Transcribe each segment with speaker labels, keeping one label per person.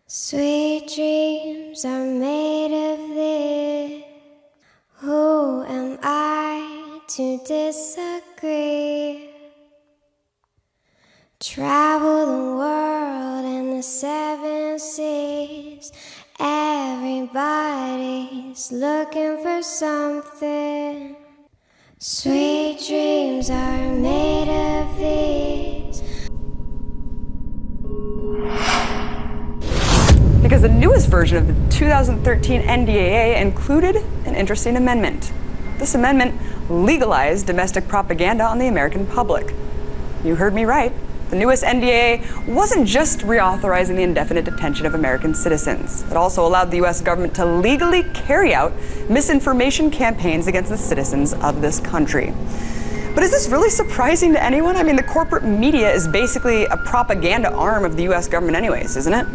Speaker 1: Sweet dreams are made of this. Who am I to disagree? Travel the world and the 7 seas. Everybody's looking for something. Sweet dreams are made of these.
Speaker 2: Because the newest version of the 2013 NDAA included an interesting amendment. This amendment legalized domestic propaganda on the American public. You heard me right. The newest NDAA wasn't just reauthorizing the indefinite detention of American citizens. It also allowed the U.S. government to legally carry out misinformation campaigns against the citizens of this country. But is this really surprising to anyone? I mean, the corporate media is basically a propaganda arm of the U.S. government anyways, isn't it?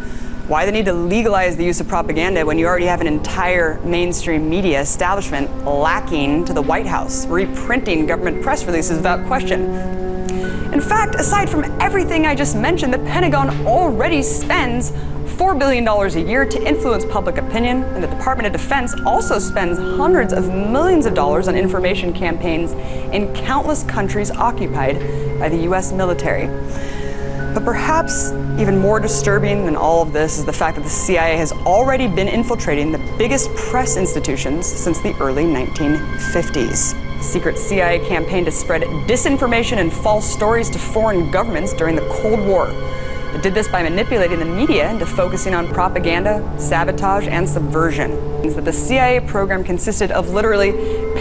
Speaker 2: Why the need to legalize the use of propaganda when you already have an entire mainstream media establishment lacking to the White House, reprinting government press releases without question? In fact, aside from everything I just mentioned, the Pentagon already spends $4 billion a year to influence public opinion, and the Department of Defense also spends hundreds of millions of dollars on information campaigns in countless countries occupied by the U.S. military. But perhaps even more disturbing than all of this is the fact that the CIA has already been infiltrating the biggest press institutions since the early 1950s. The secret CIA campaign to spread disinformation and false stories to foreign governments during the Cold War. It did this by manipulating the media into focusing on propaganda, sabotage, and subversion. That the CIA program consisted of literally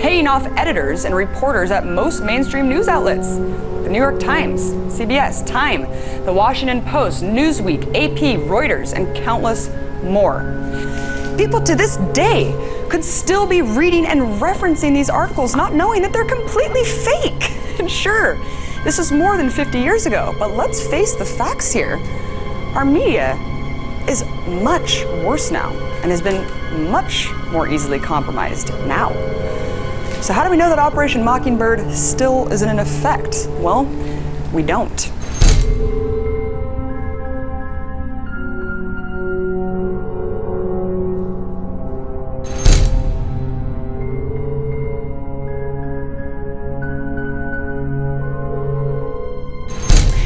Speaker 2: paying off editors and reporters at most mainstream news outlets. The New York Times, CBS, Time, The Washington Post, Newsweek, AP, Reuters, and countless more. People to this day could still be reading and referencing these articles not knowing that they're completely fake. And sure, this was more than 50 years ago, but let's face the facts here. Our media is much worse now and has been much more easily compromised now. So how do we know that Operation Mockingbird still isn't in effect? Well, we don't.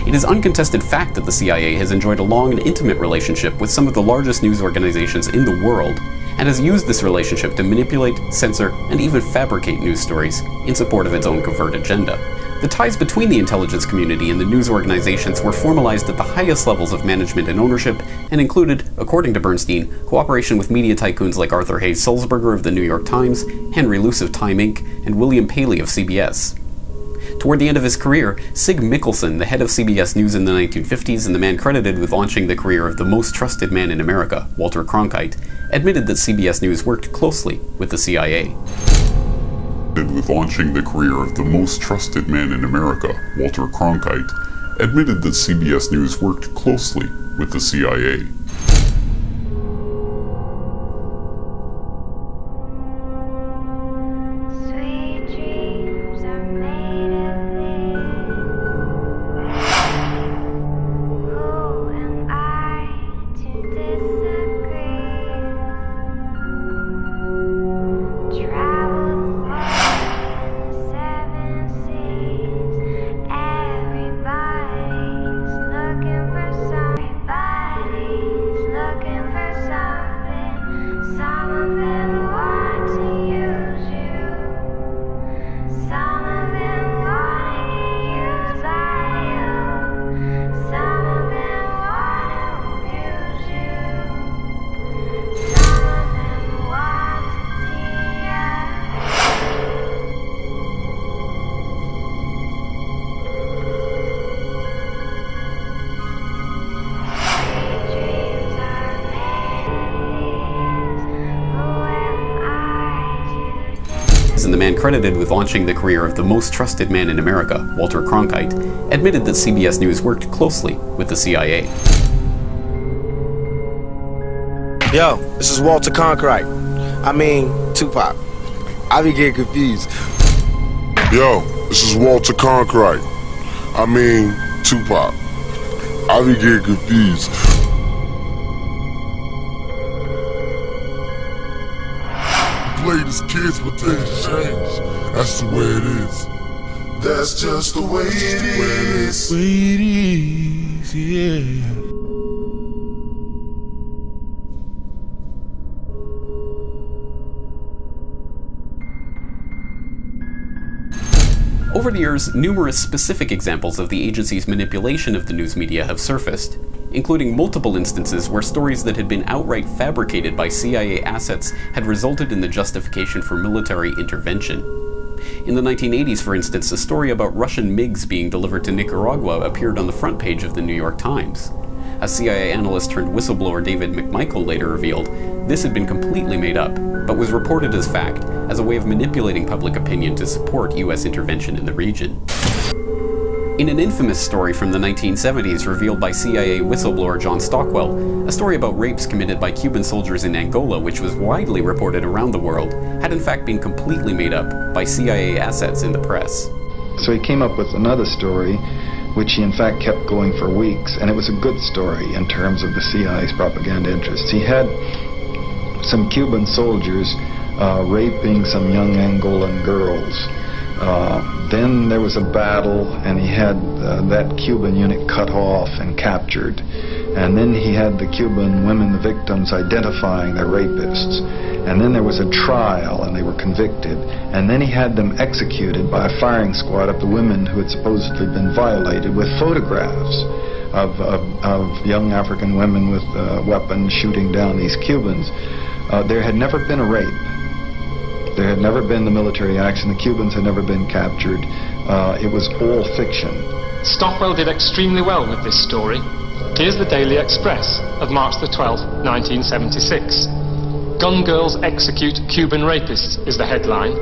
Speaker 3: It is uncontested fact that the CIA has enjoyed a long and intimate relationship with some of the largest news organizations in the world, and has used this relationship to manipulate, censor, and even fabricate news stories in support of its own covert agenda. The ties between the intelligence community and the news organizations were formalized at the highest levels of management and ownership, and included, according to Bernstein, cooperation with media tycoons like Arthur Hayes Sulzberger of the New York Times, Henry Luce of Time Inc., and William Paley of CBS. Toward the end of his career, Sig Mickelson, the head of CBS News in the 1950s and the man credited with launching the career of the most trusted man in America, Walter Cronkite, admitted that CBS News worked closely with the CIA.
Speaker 4: With launching the career of the most trusted man in America, Walter Cronkite, admitted that CBS News worked closely with the CIA.
Speaker 3: And the man credited with launching the career of the most trusted man in America, Walter Cronkite, admitted that CBS News worked closely with the CIA.
Speaker 5: Yo, this is Walter Cronkite. I mean, Tupac. I be getting confused.
Speaker 4: Yo, this is Walter Cronkite. I mean, Tupac. I be getting confused.
Speaker 6: latest kids, but things change. That's the way it is. That's just the way it is. The way it is, yeah.
Speaker 3: Over the years, numerous specific examples of the agency's manipulation of the news media have surfaced, including multiple instances where stories that had been outright fabricated by CIA assets had resulted in the justification for military intervention. In the 1980s, for instance, a story about Russian MiGs being delivered to Nicaragua appeared on the front page of the New York Times. As CIA analyst turned whistleblower David McMichael later revealed, this had been completely made up, but was reported as fact, as a way of manipulating public opinion to support US intervention in the region. In an infamous story from the 1970s revealed by CIA whistleblower John Stockwell, a story about rapes committed by Cuban soldiers in Angola, which was widely reported around the world, had in fact been completely made up by CIA assets in the press.
Speaker 7: So he came up with another story, which he in fact kept going for weeks, and it was a good story in terms of the CIA's propaganda interests. He had some Cuban soldiers raping some young Angolan girls. Then there was a battle, and he had that Cuban unit cut off and captured. And then he had the Cuban women, the victims, identifying their rapists. And then there was a trial, and they were convicted. And then he had them executed by a firing squad of the women who had supposedly been violated, with photographs of young African women with weapons shooting down these Cubans. There had never been a rape. There had never been the military action. The Cubans had never been captured. It was all fiction.
Speaker 8: Stockwell did extremely well with this story. Here's the Daily Express of March the 12th, 1976. Gun girls execute Cuban rapists is the headline.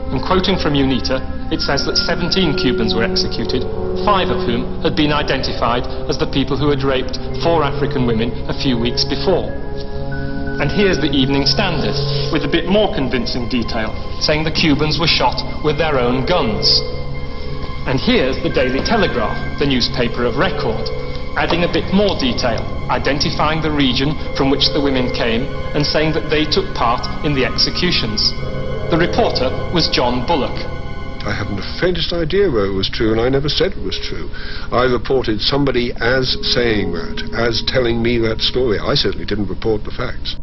Speaker 8: And quoting from UNITA, it says that 17 Cubans were executed, 5 of whom had been identified as the people who had raped 4 African women a few weeks before. And here's the Evening Standard, with a bit more convincing detail, saying the Cubans were shot with their own guns. And here's the Daily Telegraph, the newspaper of record, adding a bit more detail, identifying the region from which the women came and saying that they took part in the executions. The reporter was John Bullock.
Speaker 9: I hadn't the faintest idea whether it was true, and I never said it was true. I reported somebody as saying that, as telling me that story. I certainly didn't report the facts.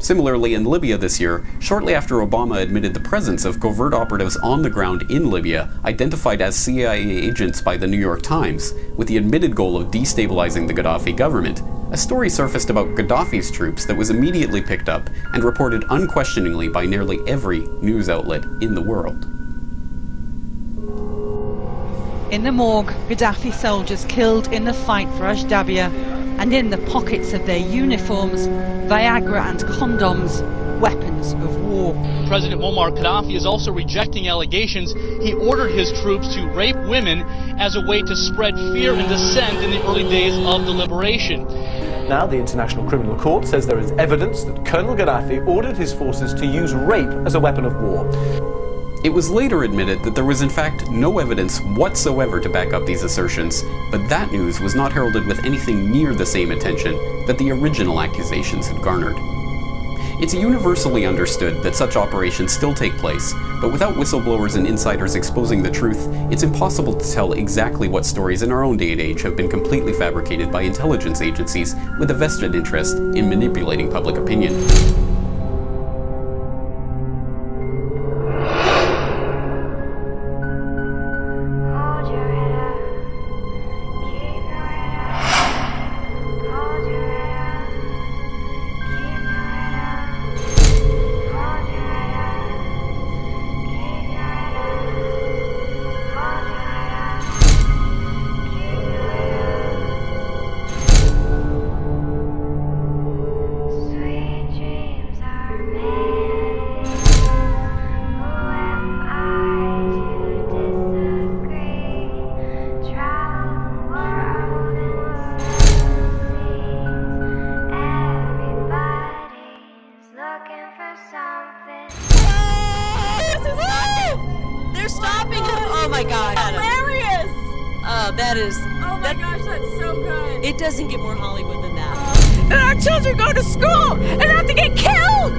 Speaker 3: Similarly, in Libya this year, shortly after Obama admitted the presence of covert operatives on the ground in Libya, identified as CIA agents by the New York Times, with the admitted goal of destabilizing the Gaddafi government, a story surfaced about Gaddafi's troops that was immediately picked up and reported unquestioningly by nearly every news outlet in the world.
Speaker 10: In the morgue, Gaddafi soldiers killed in the fight for Ajdabia, and in the pockets of their uniforms, Viagra and condoms, weapons of war.
Speaker 11: President Muammar Gaddafi is also rejecting allegations he ordered his troops to rape women as a way to spread fear and dissent in the early days of the liberation.
Speaker 12: Now, the International Criminal Court says there is evidence that Colonel Gaddafi ordered his forces to use rape as a weapon of war.
Speaker 3: It was later admitted that there was in fact no evidence whatsoever to back up these assertions, but that news was not heralded with anything near the same attention that the original accusations had garnered. It's universally understood that such operations still take place, but without whistleblowers and insiders exposing the truth, it's impossible to tell exactly what stories in our own day and age have been completely fabricated by intelligence agencies with a vested interest in manipulating public opinion.
Speaker 13: It doesn't get more Hollywood than that. And our children go to school and have to get killed!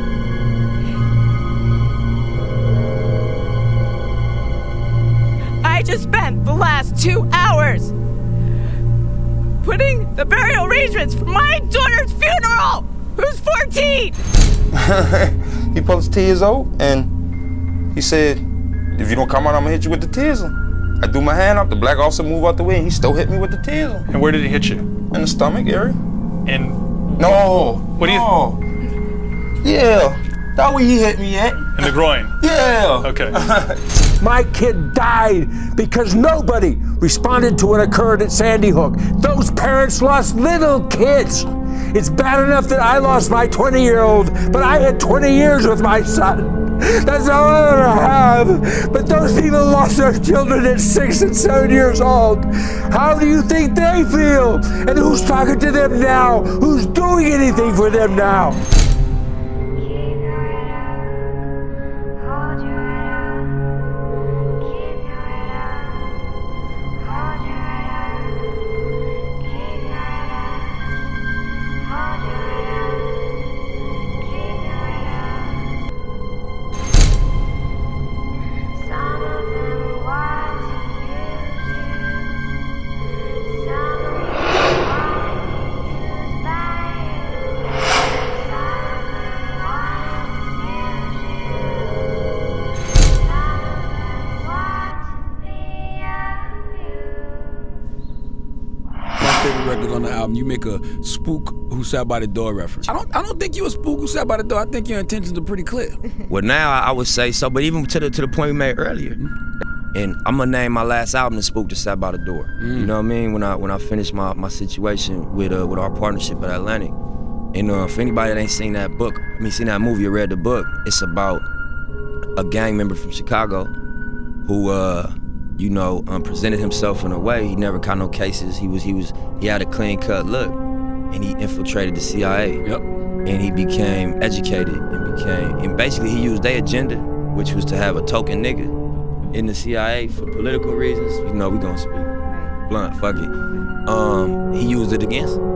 Speaker 13: I just spent the last 2 hours putting the burial arrangements for my daughter's funeral, who's 14.
Speaker 14: He posted 10 years old, and he said, if you don't come out, I'm gonna hit you with the taser. I threw my hand up, the black officer moved out the way, and he still hit me with the taser.
Speaker 15: And where did he hit you?
Speaker 14: In the stomach area.
Speaker 15: And
Speaker 14: no.
Speaker 15: What do you?
Speaker 14: No. Yeah, that where he hit me at.
Speaker 15: In the groin.
Speaker 14: Yeah.
Speaker 15: Okay.
Speaker 16: My kid died because nobody responded to what occurred at Sandy Hook. Those parents lost little kids. It's bad enough that I lost my 20-year-old, but I had 20 years with my son. That's all I ever have. But those people lost their children at 6 and 7 years old. How do you think they feel? And who's talking to them now? Who's doing anything for them now?
Speaker 17: You make a Spook Who Sat by the Door reference. I don't think you a Spook Who Sat by the Door. I think your intentions are pretty clear.
Speaker 5: Well, now I would say so, but even to the point we made earlier, and I'm gonna name my last album "The Spook That Sat by the Door." You know what I mean? When I finish my situation with our partnership at Atlantic, and for anybody that ain't seen that seen that movie or read the book, it's about a gang member from Chicago who presented himself in a way he never caught no cases. He had a clean-cut look, and he infiltrated the C.I.A.
Speaker 17: Yep.
Speaker 5: And he became educated and basically he used their agenda, which was to have a token nigga in the C.I.A. for political reasons. You know, we gonna speak blunt, fuck it. He used it against him.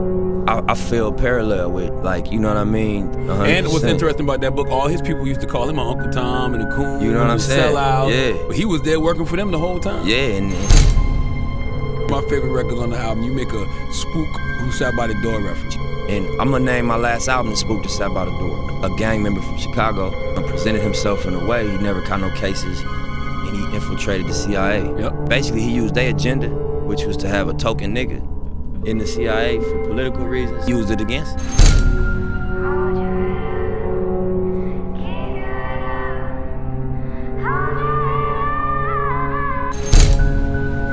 Speaker 5: I feel parallel with, like, you know what I mean? 100%.
Speaker 17: And what's interesting about that book, all his people used to call him Uncle Tom and a coon.
Speaker 5: You know what I'm saying?
Speaker 17: Sellout.
Speaker 5: Yeah.
Speaker 17: But he was there working for them the whole time.
Speaker 5: Yeah, and
Speaker 17: my favorite records on the album, you make a Spook Who Sat by the Door reference.
Speaker 5: And I'm gonna name my last album "The Spook That Sat by the Door." A gang member from Chicago presented himself in a way he never caught no cases, and he infiltrated the C.I.A.
Speaker 17: Yep.
Speaker 5: Basically, he used their agenda, which was to have a token nigga in the C.I.A. for political reasons. He used it against him.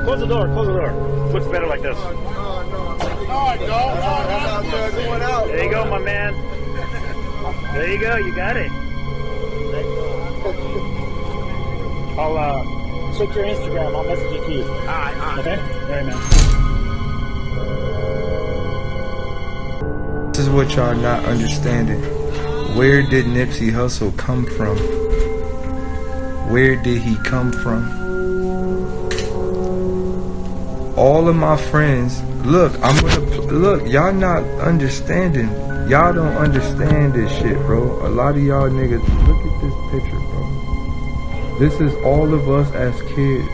Speaker 18: Close the door, Looks better like this. There you go, my man. There you go, you got it. I'll check your Instagram, I'll message it to you. Alright. Okay? Alright, man.
Speaker 19: This is what y'all not understanding. Where did Nipsey Hussle come from? Where did he come from? All of my friends, look, y'all not understanding. Y'all don't understand this shit, bro. A lot of y'all niggas, look at this picture, bro. This is all of us as kids.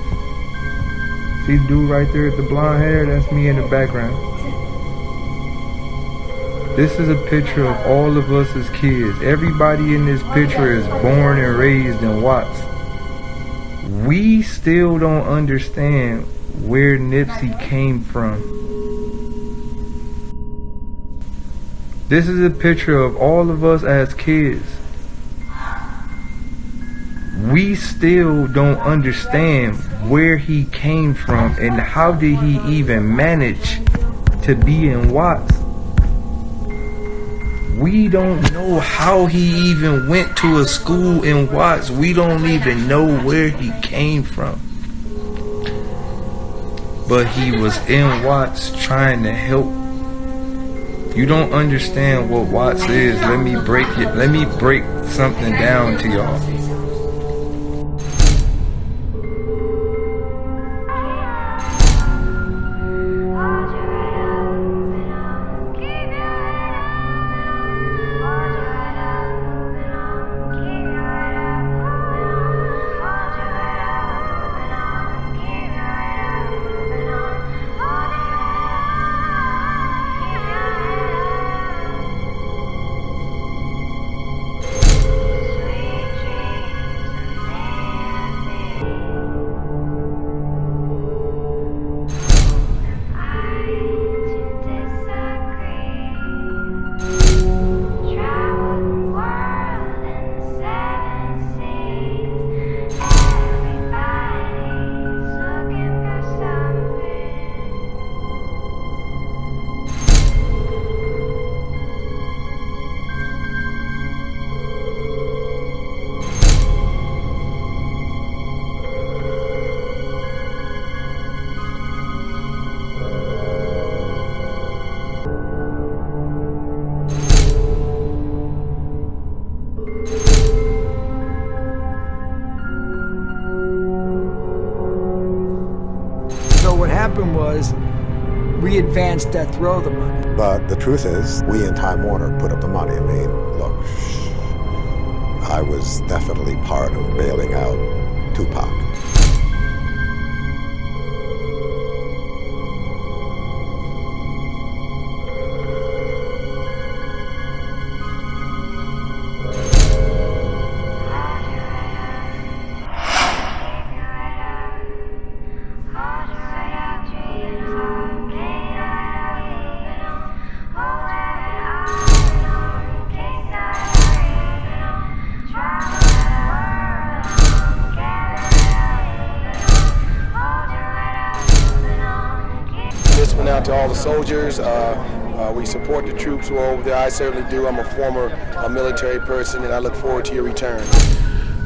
Speaker 19: See the dude right there with the blonde hair? That's me in the background. This is a picture of all of us as kids. Everybody in this picture is born and raised in Watts. We still don't understand where Nipsey came from. This is a picture of all of us as kids. We still don't understand where he came from and how did he even manage to be in Watts. We don't know how he even went to a school in Watts. We don't even know where he came from. But he was in Watts trying to help. You don't understand what Watts is. Let me break something down to y'all.
Speaker 15: because we advanced death row the money.
Speaker 20: But the truth is, we in Time Warner put up the money. I mean, look, I was definitely part of bailing out Tupac.
Speaker 21: This went out to all the soldiers. We support the troops who are over there. I certainly do. I'm a former military person, and I look forward to your return.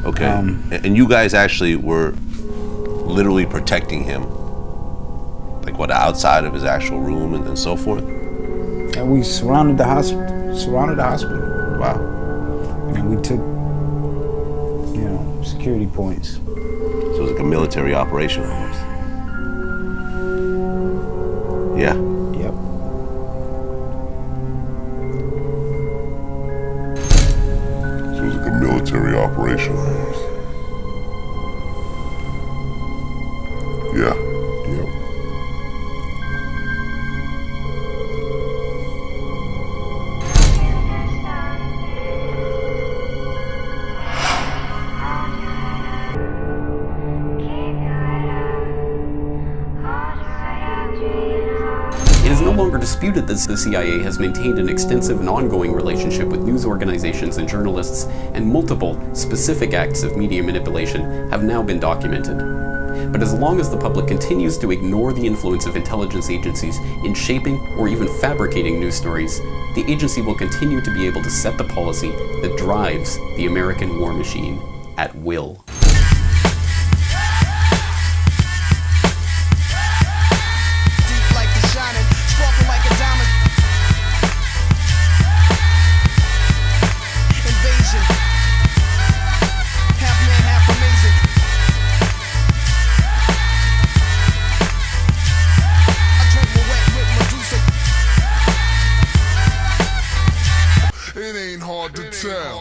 Speaker 22: Okay. And you guys actually were literally protecting him, like what, outside of his actual room and so forth?
Speaker 23: And we surrounded the hospital.
Speaker 22: Wow.
Speaker 23: And we took, security points.
Speaker 22: So it was like a military operation almost. Yeah.
Speaker 23: Yep.
Speaker 6: So it was like a military operation almost. Yeah.
Speaker 23: Yep.
Speaker 3: It is no longer disputed that the CIA has maintained an extensive and ongoing relationship with news organizations and journalists, and multiple specific acts of media manipulation have now been documented. But as long as the public continues to ignore the influence of intelligence agencies in shaping or even fabricating news stories, the agency will continue to be able to set the policy that drives the American war machine at will.